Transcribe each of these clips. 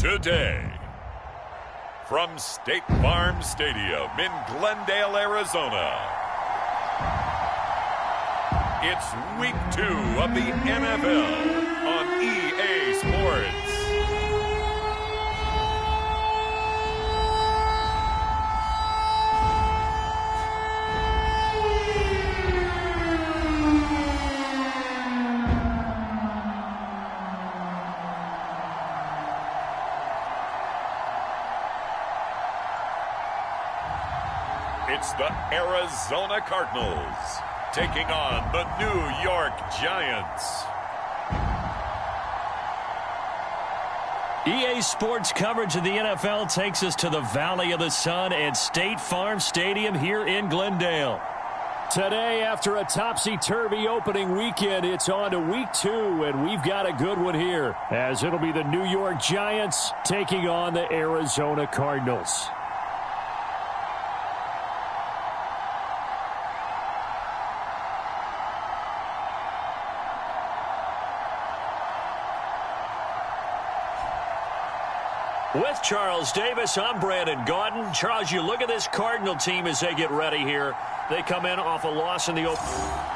today. From State Farm Stadium in Glendale, Arizona, it's Week 2 of the NFL on EA Sports. It's the Arizona Cardinals taking on the New York Giants. EA Sports coverage of the NFL takes us to the Valley of the Sun at State Farm Stadium here in Glendale. Today, after a topsy-turvy opening weekend, it's on to Week 2, and we've got a good one here, as it'll be the New York Giants taking on the Arizona Cardinals. With Charles Davis, I'm Brandon Gaudin. Charles, you look at this Cardinal team as they get ready here. They come in off a loss in the open.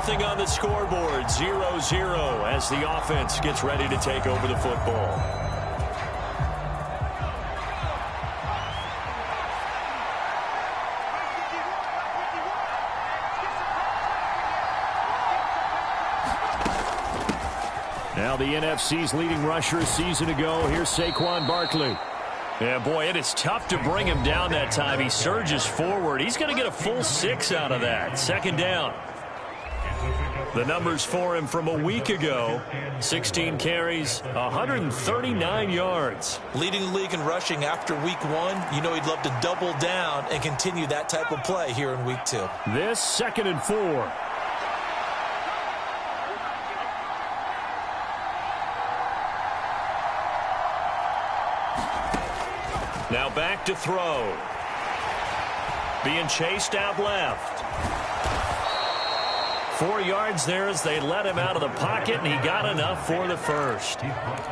Nothing on the scoreboard. 0-0 as the offense gets ready to take over the football. Now the NFC's leading rusher a season ago. Here's Saquon Barkley. Yeah, boy, it is tough to bring him down that time. He surges forward. He's going to get a full 6 out of that. Second down. The numbers for him from a week ago: 16 carries, 139 yards. Leading the league in rushing after week 1. You know he'd love to double down and continue that type of play here in week 2. This 2nd and 4. Now back to throw. Being chased out left. 4 yards there as they let him out of the pocket, and he got enough for the first.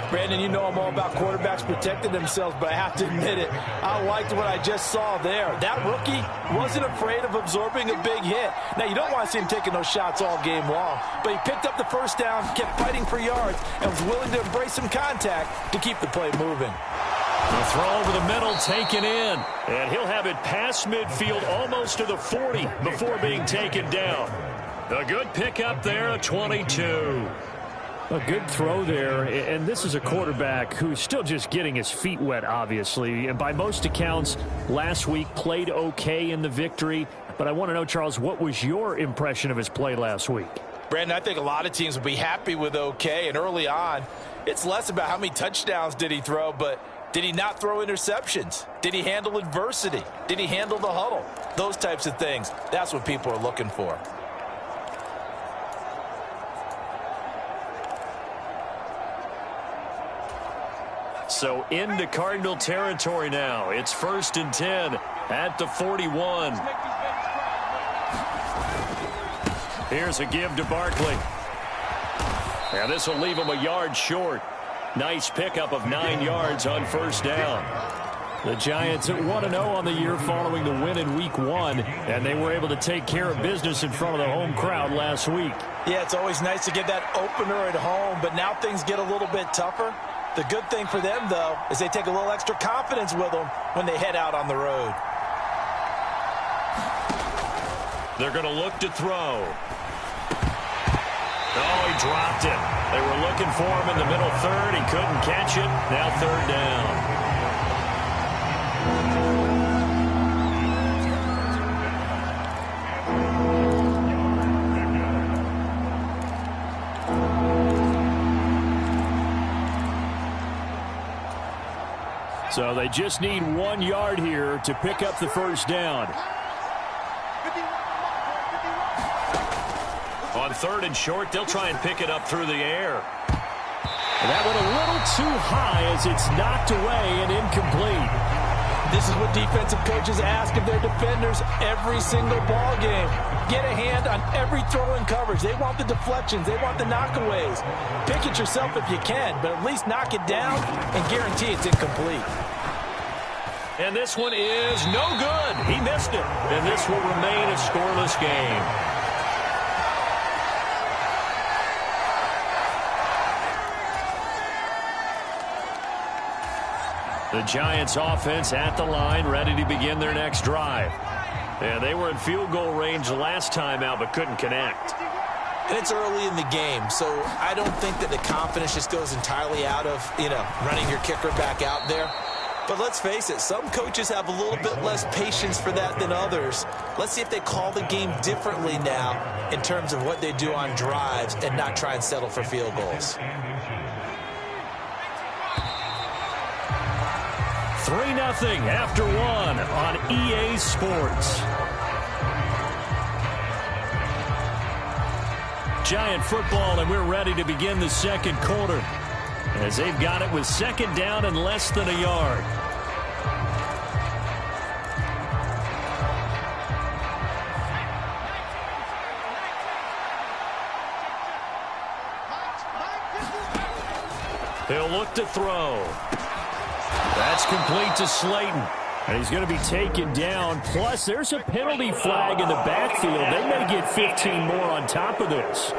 Brandon, you know I'm all about quarterbacks protecting themselves, but I have to admit it, I liked what I just saw there. That rookie wasn't afraid of absorbing a big hit. Now, you don't want to see him taking those shots all game long, but he picked up the first down, kept fighting for yards, and was willing to embrace some contact to keep the play moving. The throw over the middle taken in, and he'll have it past midfield almost to the 40 before being taken down. A good pickup there, a 22. A good throw there, and this is a quarterback who's still just getting his feet wet, obviously. And by most accounts, last week played okay in the victory. But I want to know, Charles, what was your impression of his play last week? Brandon, I think a lot of teams will be happy with okay. And early on, it's less about how many touchdowns did he throw, but did he not throw interceptions? Did he handle adversity? Did he handle the huddle? Those types of things. That's what people are looking for. So into Cardinal territory now. It's 1st and 10 at the 41. Here's a give to Barkley. And this will leave him a yard short. Nice pickup of 9 yards on first down. The Giants at 1-0 on the year following the win in week 1, and they were able to take care of business in front of the home crowd last week. Yeah, it's always nice to get that opener at home, but now things get a little bit tougher. The good thing for them, though, is they take a little extra confidence with them when they head out on the road. They're going to look to throw. Oh, he dropped it. They were looking for him in the middle third. He couldn't catch it. Now 3rd down. So they just need 1 yard here to pick up the first down. On 3rd and short, they'll try and pick it up through the air. And that went a little too high as it's knocked away and incomplete. This is what defensive coaches ask of their defenders every single ball game. Get a hand on every throw in coverage. They want the deflections. They want the knockaways. Pick it yourself if you can, but at least knock it down and guarantee it's incomplete. And this one is no good. He missed it. And this will remain a scoreless game. The Giants offense at the line, ready to begin their next drive. And they were in field goal range last time out, but couldn't connect. And it's early in the game, so I don't think that the confidence just goes entirely out of, running your kicker back out there. But let's face it, some coaches have a little bit less patience for that than others. Let's see if they call the game differently now in terms of what they do on drives and not try and settle for field goals. 3-0 after 1 on EA Sports. Giant football, and we're ready to begin the second quarter as they've got it with 2nd down and less than a yard. He'll look to throw. That's complete to Slayton. And he's going to be taken down. Plus, there's a penalty flag in the backfield. They may get 15 more on top of this.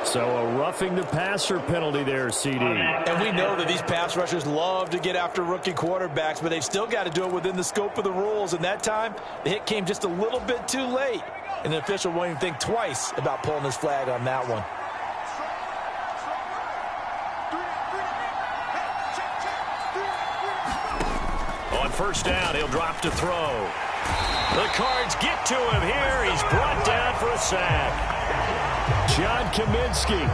So a roughing the passer penalty there, CD. And we know that these pass rushers love to get after rookie quarterbacks, but they've still got to do it within the scope of the rules. And that time, the hit came just a little bit too late. And the official won't even think twice about pulling his flag on that one. On first down, he'll drop to throw. The Cards get to him here. He's brought down for a sack. John Kaminsky.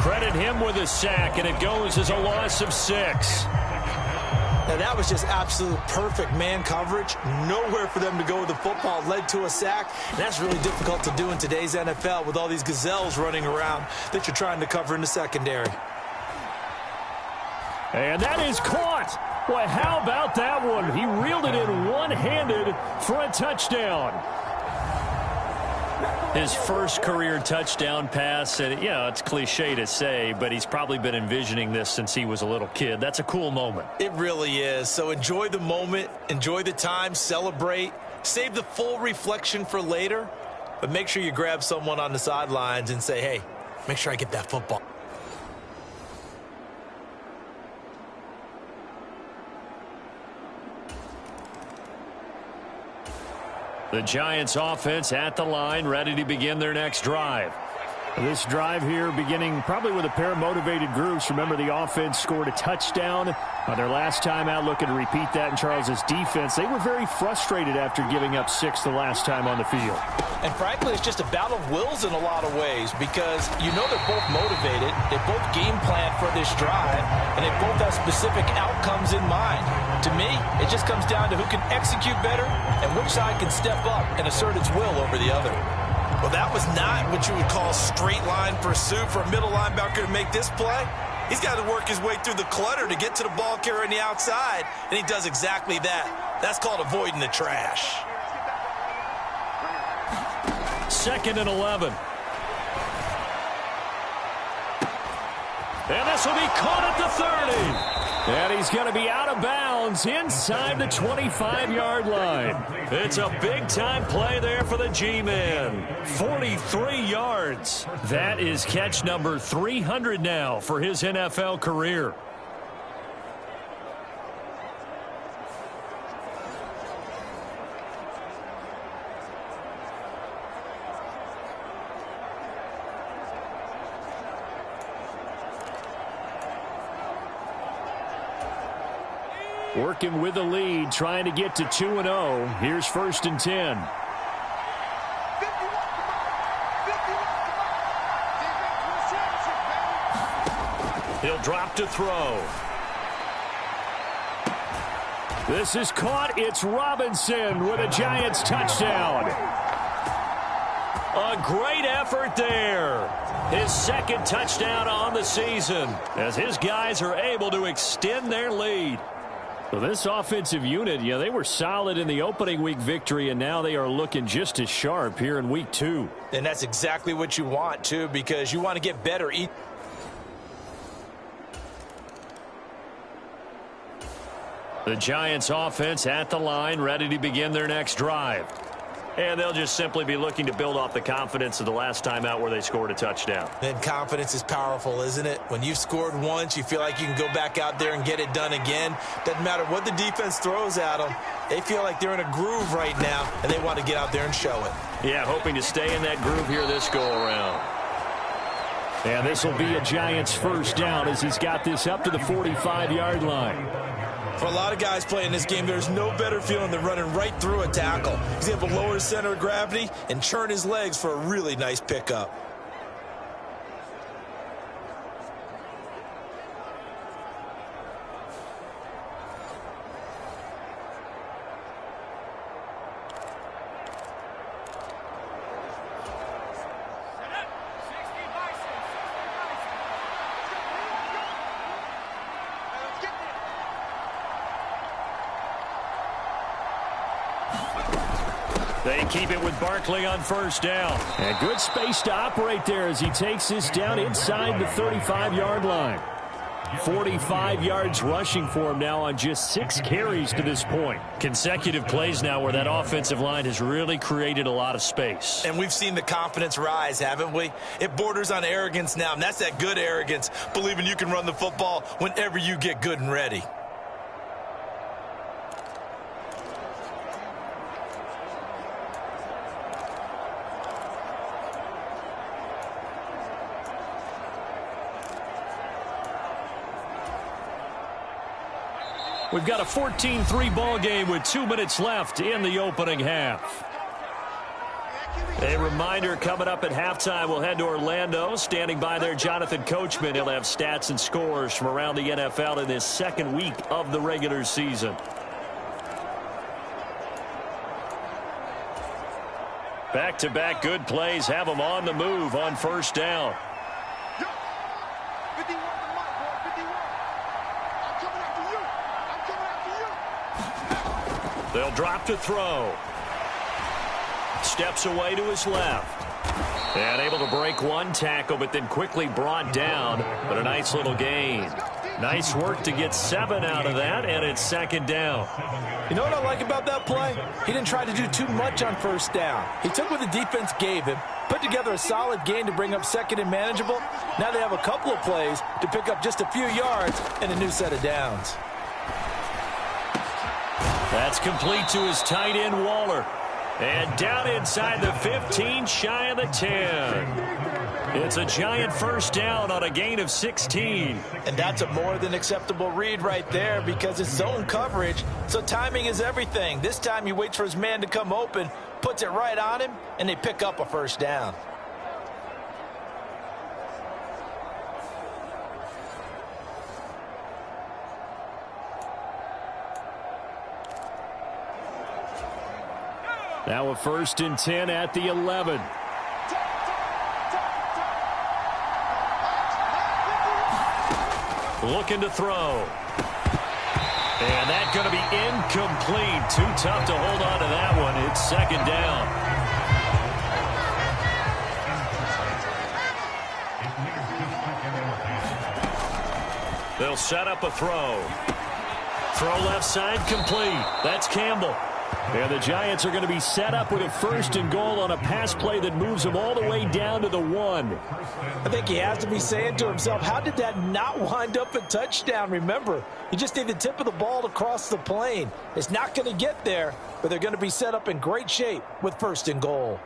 Credit him with a sack, and it goes as a loss of 6. Now, that was just absolute perfect man coverage. Nowhere for them to go with the football. Led to a sack. And that's really difficult to do in today's NFL with all these gazelles running around that you're trying to cover in the secondary. And that is caught. Boy, how about that one? He reeled it in one-handed for a touchdown. His first career touchdown pass, and it's cliche to say, but he's probably been envisioning this since he was a little kid. That's a cool moment. It really is. So enjoy the moment, enjoy the time, celebrate, save the full reflection for later, but make sure you grab someone on the sidelines and say, hey, make sure I get that football. The Giants offense at the line, ready to begin their next drive. This drive here beginning probably with a pair of motivated groups. Remember, the offense scored a touchdown on their last time out, looking to repeat that in Charles's defense. They were very frustrated after giving up 6 the last time on the field. And frankly, it's just a battle of wills in a lot of ways because you know they're both motivated, they both game plan for this drive, and they both have specific outcomes in mind. To me, it just comes down to who can execute better and which side can step up and assert its will over the other. Well, that was not what you would call straight line pursuit for a middle linebacker to make this play. He's got to work his way through the clutter to get to the ball carrier on the outside, and he does exactly that. That's called avoiding the trash. 2nd and 11. And this will be caught at the 30. And he's going to be out of bounds inside the 25-yard line. It's a big-time play there for the G-Man. 43 yards. That is catch number 300 now for his NFL career. Working with the lead, trying to get to 2-0. Here's 1st and 10. He'll drop to throw. This is caught. It's Robinson with a Giants touchdown. A great effort there. His 2nd touchdown on the season as his guys are able to extend their lead. So this offensive unit, they were solid in the opening week victory, and now they are looking just as sharp here in week 2. And that's exactly what you want, too, because you want to get better. The Giants offense at the line, ready to begin their next drive. And they'll just simply be looking to build off the confidence of the last time out where they scored a touchdown. And confidence is powerful, isn't it? When you've scored once, you feel like you can go back out there and get it done again. Doesn't matter what the defense throws at them. They feel like they're in a groove right now, and they want to get out there and show it. Yeah, hoping to stay in that groove here this go-around. And this will be a Giants 1st down as he's got this up to the 45-yard line. For a lot of guys playing this game, there's no better feeling than running right through a tackle. He's able to lower his center of gravity and churn his legs for a really nice pickup. They keep it with Barkley on 1st down. And good space to operate there as he takes this down inside the 35-yard line. 45 yards rushing for him now on just 6 carries to this point. Consecutive plays now where that offensive line has really created a lot of space. And we've seen the confidence rise, haven't we? It borders on arrogance now, and that's that good arrogance, believing you can run the football whenever you get good and ready. We've got a 14-3 ball game with 2 minutes left in the opening half. A reminder coming up at halftime, we'll head to Orlando. Standing by there, Jonathan Coachman. He'll have stats and scores from around the NFL in this second week of the regular season. Back-to-back good plays have them on the move on first down. They'll drop to throw. Steps away to his left. And able to break one tackle, but then quickly brought down. But a nice little gain. Nice work to get 7 out of that, and it's second down. You know what I like about that play? He didn't try to do too much on first down. He took what the defense gave him, put together a solid gain to bring up second and manageable. Now they have a couple of plays to pick up just a few yards and a new set of downs. That's complete to his tight end, Waller. And down inside the 15, shy of the 10. It's a giant first down on a gain of 16. And that's a more than acceptable read right there because it's zone coverage, so timing is everything. This time he waits for his man to come open, puts it right on him, and they pick up a first down. Now a 1st and 10 at the 11. Looking to throw. And that's going to be incomplete. Too tough to hold on to that one. It's second down. They'll set up a throw. Throw left side complete. That's Campbell. And the Giants are going to be set up with a 1st and goal on a pass play that moves them all the way down to the 1. I think he has to be saying to himself, how did that not wind up a touchdown? Remember, you just need the tip of the ball to cross the plane. It's not going to get there, but they're going to be set up in great shape with 1st and goal.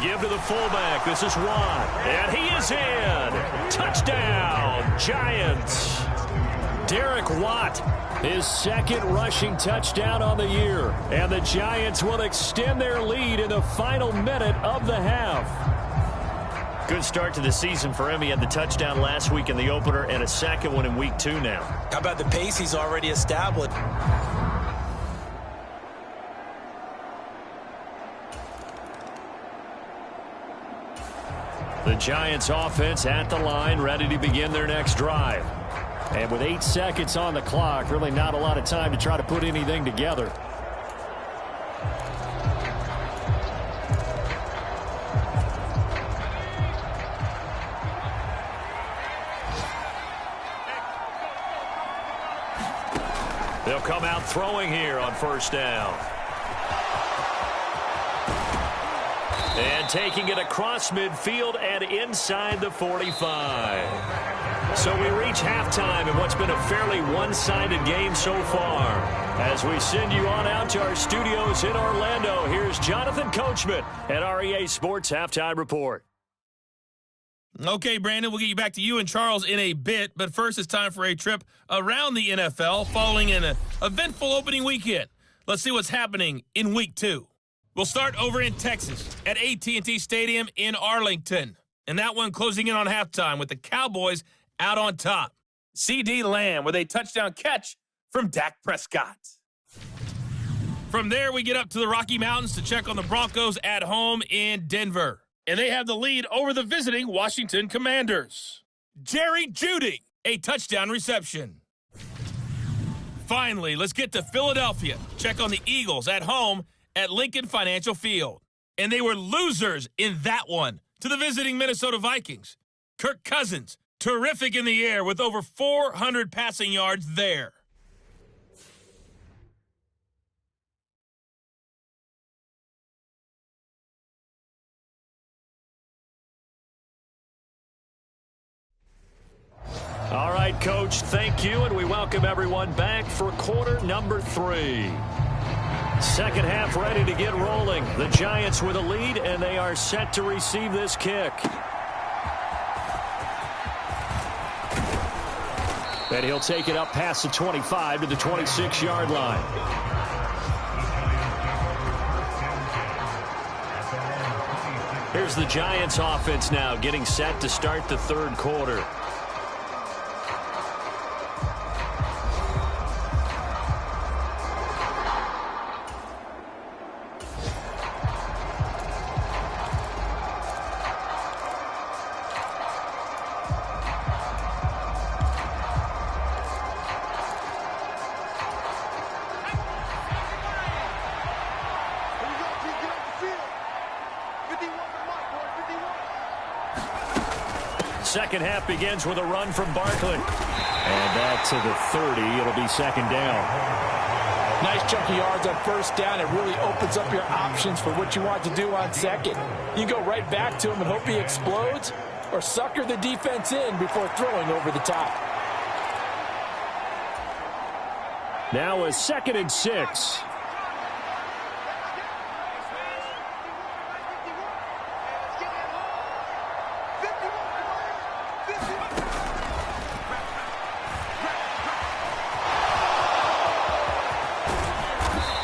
Give to the fullback. This is Watt. And he is in. Touchdown, Giants. Derek Watt, his 2nd rushing touchdown on the year. And the Giants will extend their lead in the final minute of the half. Good start to the season for him. He had the touchdown last week in the opener and a 2nd one in week 2 now. How about the pace he's already established? The Giants offense at the line, ready to begin their next drive. And with 8 seconds on the clock, really not a lot of time to try to put anything together. They'll come out throwing here on first down. And taking it across midfield and inside the 45. So we reach halftime in what's been a fairly one-sided game so far. As we send you on out to our studios in Orlando, here's Jonathan Coachman at REA Sports Halftime Report. Okay, Brandon, we'll get you back to you and Charles in a bit, but first it's time for a trip around the NFL following an eventful opening weekend. Let's see what's happening in Week 2. We'll start over in Texas at AT&T Stadium in Arlington. And that one closing in on halftime with the Cowboys out on top. C.D. Lamb with a touchdown catch from Dak Prescott. From there, we get up to the Rocky Mountains to check on the Broncos at home in Denver. And they have the lead over the visiting Washington Commanders. Jerry Jeudy, a touchdown reception. Finally, let's get to Philadelphia. Check on the Eagles at home at Lincoln Financial Field. And they were losers in that one to the visiting Minnesota Vikings. Kirk Cousins, terrific in the air with over 400 passing yards there. All right, Coach, thank you, and we welcome everyone back for quarter number 3. Second half ready to get rolling. The Giants with a lead, and they are set to receive this kick. And he'll take it up past the 25 to the 26-yard line. Here's the Giants offense now getting set to start the third quarter. Second half begins with a run from Barkley. And that to the 30. It'll be second down. Nice chunk of yards on first down. It really opens up your options for what you want to do on second. You go right back to him and hope he explodes, or sucker the defense in before throwing over the top. Now a 2nd and 6.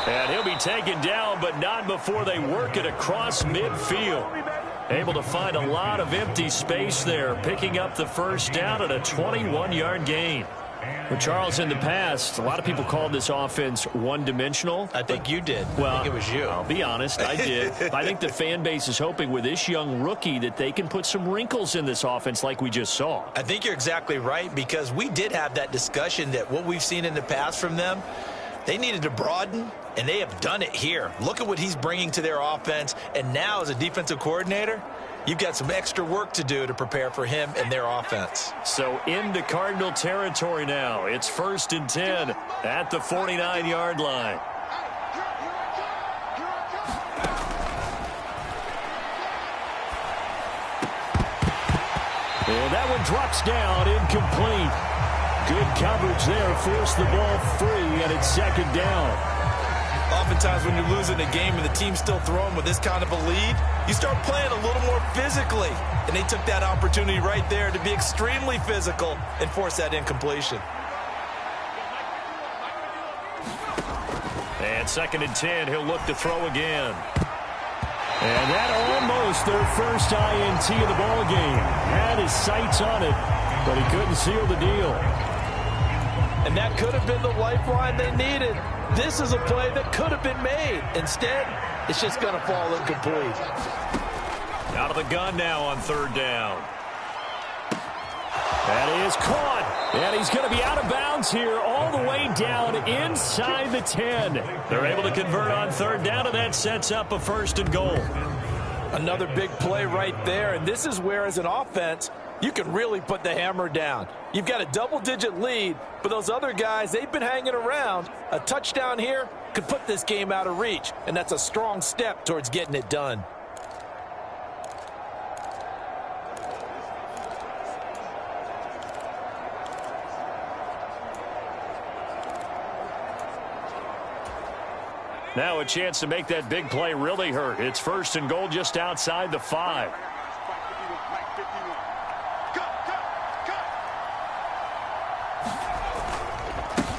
And he'll be taken down, but not before they work it across midfield. Able to find a lot of empty space there, picking up the first down at a 21-yard gain. Well, Charles, in the past, a lot of people called this offense one-dimensional. I think you did. Well, I think it was you. I'll be honest, I did. I think the fan base is hoping with this young rookie that they can put some wrinkles in this offense like we just saw. I think you're exactly right, because we did have that discussion that what we've seen in the past from them, they needed to broaden, and they have done it here. Look at what he's bringing to their offense, and now as a defensive coordinator, you've got some extra work to do to prepare for him and their offense. So into Cardinal territory now. It's 1st and 10 at the 49-yard line. And that one drops down, incomplete. Good coverage there, forced the ball free, and it's second down. Oftentimes when you're losing a game and the team's still throwing with this kind of a lead, you start playing a little more physically. And they took that opportunity right there to be extremely physical and force that incompletion. And 2nd and 10, he'll look to throw again. And that almost their first INT of the ball game. Had his sights on it, but he couldn't seal the deal. And that could have been the lifeline they needed. This is a play that could have been made. Instead, it's just going to fall incomplete. Out of the gun now on 3rd down. That is caught. And he's going to be out of bounds here all the way down inside the 10. They're able to convert on 3rd down, and that sets up a 1st and goal. Another big play right there, and this is where, as an offense, you can really put the hammer down. You've got a double-digit lead, but those other guys, they've been hanging around. A touchdown here could put this game out of reach, and that's a strong step towards getting it done. Now a chance to make that big play really hurt. It's 1st and goal just outside the 5.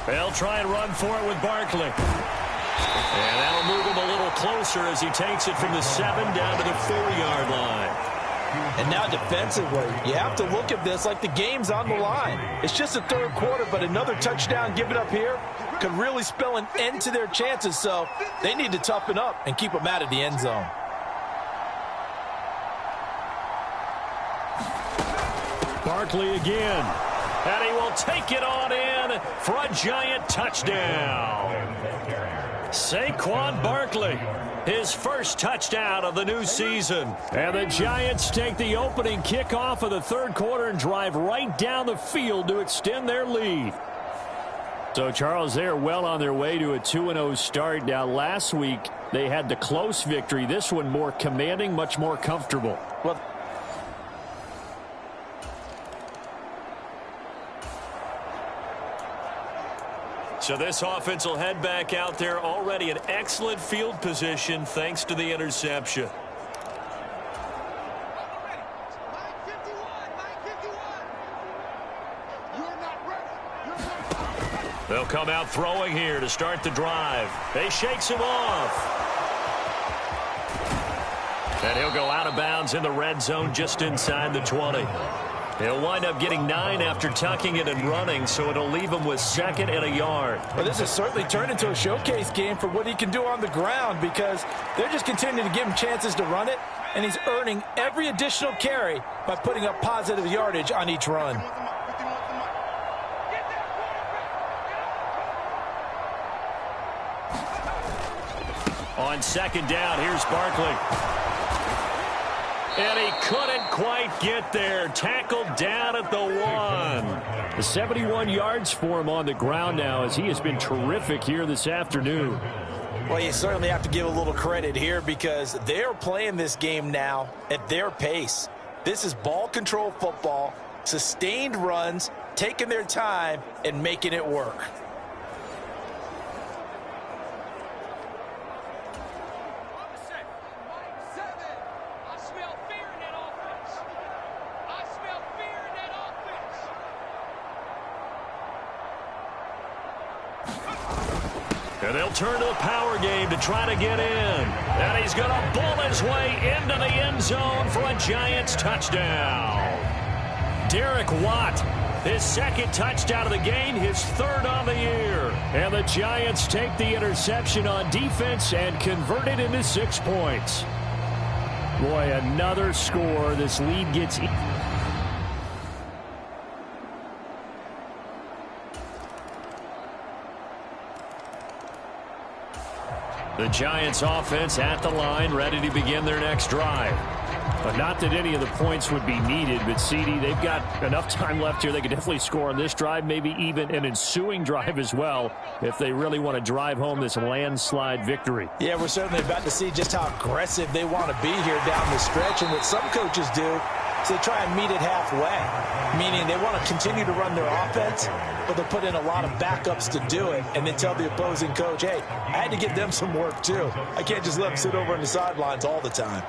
They'll try and run for it with Barkley. And that'll move him a little closer as he takes it from the 7 down to the 4-yard line. And now defensively, you have to look at this like the game's on the line. It's just the 3rd quarter, but another touchdown given up here could really spell an end to their chances, so they need to toughen up and keep them out of the end zone. Barkley again. And he will take it on in. for a Giant touchdown. Saquon Barkley, his first touchdown of the new season. And the Giants take the opening kickoff of the third quarter and drive right down the field to extend their lead. So, Charles, they're well on their way to a 2-0 start. Now, last week, they had the close victory. This one more commanding, much more comfortable. Well, so this offense will head back out there, already in excellent field position thanks to the interception. They'll come out throwing here to start the drive. They shakes him off. And he'll go out of bounds in the red zone just inside the 20. He'll wind up getting 9 after tucking it and running, so it'll leave him with 2nd and a yard. Well, this has certainly turned into a showcase game for what he can do on the ground, because they're just continuing to give him chances to run it, and he's earning every additional carry by putting up positive yardage on each run. On 2nd down, here's Barkley. And he couldn't quite get there. Tackled down at the 1. 71 yards for him on the ground now, as he has been terrific here this afternoon. Well, you certainly have to give a little credit here, because they're playing this game now at their pace. This is ball control football, sustained runs, taking their time and making it work. And they'll turn to the power game to try to get in. And he's going to bull his way into the end zone for a Giants touchdown. Derek Watt, his 2nd touchdown of the game, his 3rd on the year. And the Giants take the interception on defense and convert it into 6 points. Boy, another score. This lead gets... The Giants offense at the line, ready to begin their next drive. But not that any of the points would be needed, but CD, they've got enough time left here. They could definitely score on this drive, maybe even an ensuing drive as well, if they really want to drive home this landslide victory. Yeah, we're certainly about to see just how aggressive they want to be here down the stretch. And what some coaches do is they try and meet it halfway, meaning they want to continue to run their offense, but they'll put in a lot of backups to do it, and then tell the opposing coach, hey, I had to give them some work too. I can't just let them sit over on the sidelines all the time.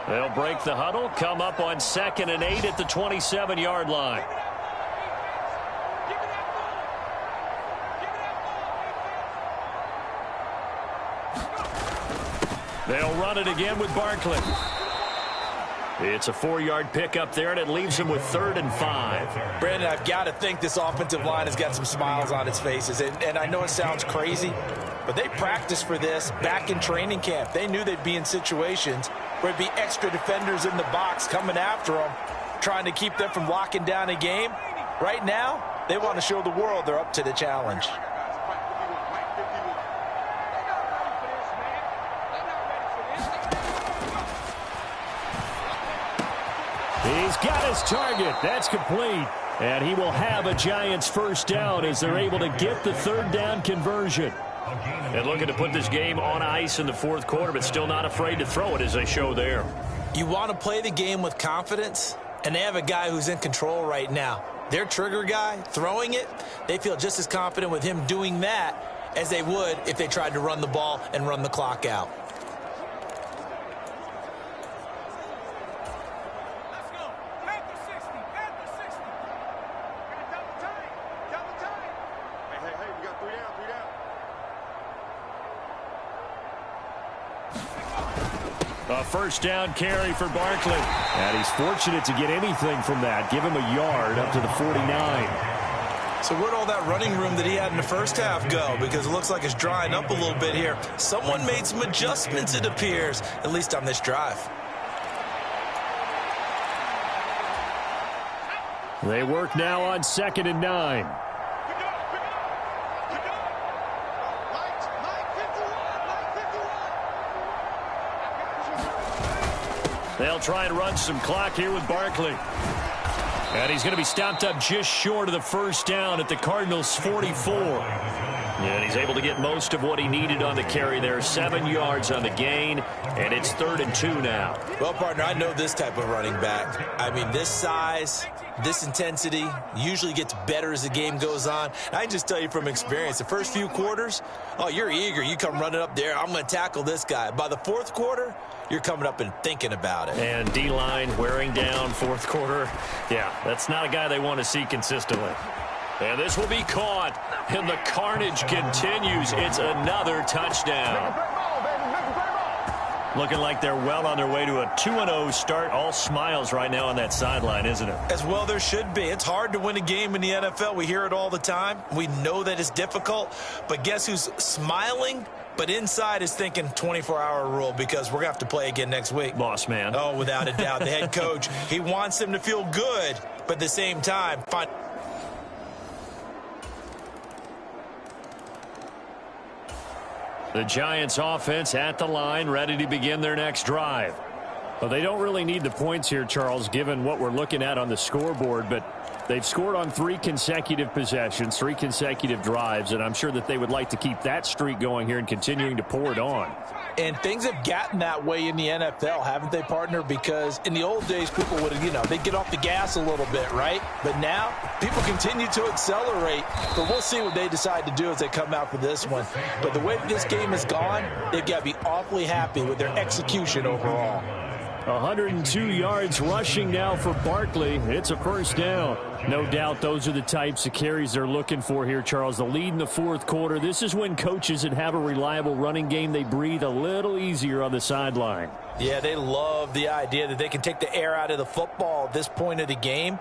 They'll break the huddle, come up on 2nd and 8 at the 27-yard line. They'll run it again with Barkley. It's a 4-yard pickup there, and it leaves him with 3rd and 5. Brandon, I've got to think this offensive line has got some smiles on its faces. And I know it sounds crazy, but they practiced for this back in training camp. They knew they'd be in situations where there'd be extra defenders in the box coming after them, trying to keep them from locking down a game. Right now, they want to show the world they're up to the challenge. He's got his target. That's complete. And he will have a Giants first down as they're able to get the 3rd down conversion. And looking to put this game on ice in the 4th quarter, but still not afraid to throw it as they show there. You want to play the game with confidence, and they have a guy who's in control right now. Their trigger guy, throwing it, they feel just as confident with him doing that as they would if they tried to run the ball and run the clock out. A first down carry for Barkley. And he's fortunate to get anything from that. Give him a yard up to the 49. So where'd all that running room that he had in the first half go? Because it looks like it's drying up a little bit here. Someone made some adjustments, it appears, at least on this drive. They work now on 2nd and 9. They'll try and run some clock here with Barkley. And he's going to be stopped up just short of the first down at the Cardinals' 44. And he's able to get most of what he needed on the carry there. 7 yards on the gain, and it's 3rd and 2 now. Well, partner, I know this type of running back. I mean, this size, this intensity usually gets better as the game goes on. I can just tell you from experience, the first few quarters, oh, you're eager. You come running up there, I'm going to tackle this guy. By the 4th quarter, you're coming up and thinking about it. And D-line wearing down 4th quarter. Yeah, that's not a guy they want to see consistently. And this will be caught, and the carnage continues. It's another touchdown. Looking like they're well on their way to a 2-0 start. All smiles right now on that sideline, isn't it? As well there should be. It's hard to win a game in the NFL. We hear it all the time. We know that it's difficult. But guess who's smiling? But inside is thinking 24-hour rule because we're going to have to play again next week. Boss man. Oh, without a doubt. The head coach, he wants them to feel good, but at the same time, find. The Giants offense at the line, ready to begin their next drive. Well, they don't really need the points here, Charles, given what we're looking at on the scoreboard, but they've scored on 3 consecutive possessions, 3 consecutive drives, and I'm sure that they would like to keep that streak going here and continuing to pour it on. And things have gotten that way in the NFL, haven't they, partner? Because in the old days, people would, they'd get off the gas a little bit, right? But now, people continue to accelerate. But we'll see what they decide to do as they come out for this one. But the way this game has gone, they've got to be awfully happy with their execution overall. 102 yards rushing now for Barkley. It's a first down. No doubt those are the types of carries they're looking for here, Charles. The lead in the 4th quarter. This is when coaches that have a reliable running game, they breathe a little easier on the sideline. Yeah, they love the idea that they can take the air out of the football at this point of the game.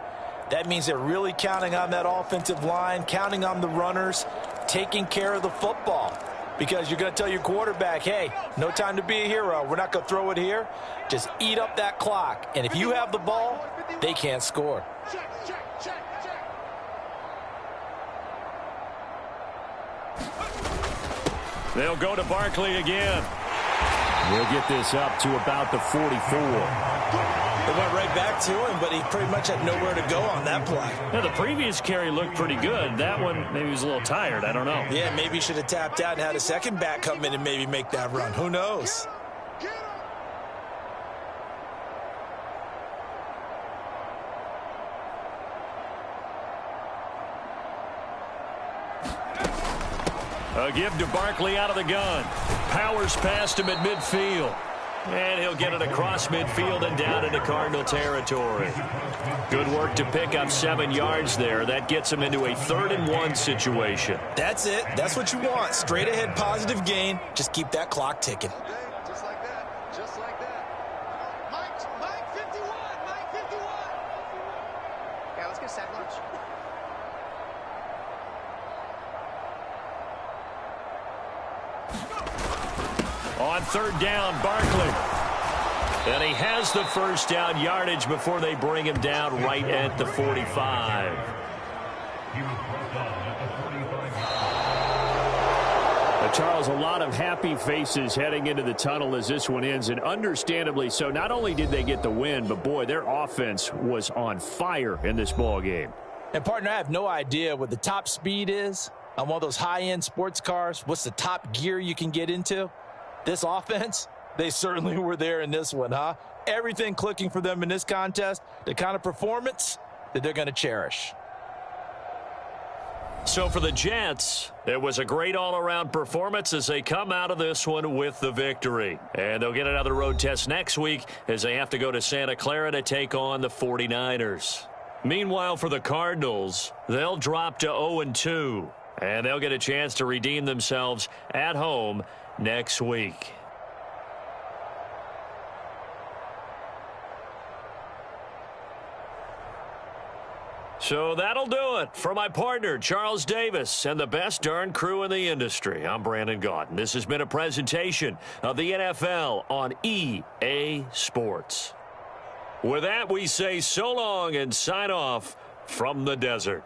That means they're really counting on that offensive line, counting on the runners, taking care of the football. Because you're going to tell your quarterback, hey, no time to be a hero. We're not going to throw it here. Just eat up that clock. And if you have the ball, they can't score. They'll go to Barkley again. We'll get this up to about the 44. It went right back to him, but he pretty much had nowhere to go on that play. Now, the previous carry looked pretty good. That one, maybe he was a little tired. I don't know. Yeah, maybe he should have tapped out and had a second back come in and maybe make that run. Who knows? A give to Barkley out of the gun. Powers past him at midfield. And he'll get it across midfield and down into Cardinal territory. Good work to pick up 7 yards there. That gets him into a 3rd and 1 situation. That's it. That's what you want. Straight ahead positive gain. Just keep that clock ticking. Just like that. Just like that. Mike 51. Mike 51. Yeah, let's get a sack lunch. On 3rd down, Barkley. And he has the first down yardage before they bring him down right at the 45. Charles, a lot of happy faces heading into the tunnel as this one ends, and understandably so. Not only did they get the win, but boy, their offense was on fire in this ball game. And partner, I have no idea what the top speed is on one of those high-end sports cars. What's the top gear you can get into? This offense, they certainly were there in this one, huh? Everything clicking for them in this contest, the kind of performance that they're going to cherish. So for the Jets, it was a great all-around performance as they come out of this one with the victory. And they'll get another road test next week as they have to go to Santa Clara to take on the 49ers. Meanwhile, for the Cardinals, they'll drop to 0-2, and they'll get a chance to redeem themselves at home next week. So that'll do it for my partner, Charles Davis, and the best darn crew in the industry. I'm Brandon Gaudin. This has been a presentation of the NFL on EA Sports. With that, we say so long and sign off from the desert.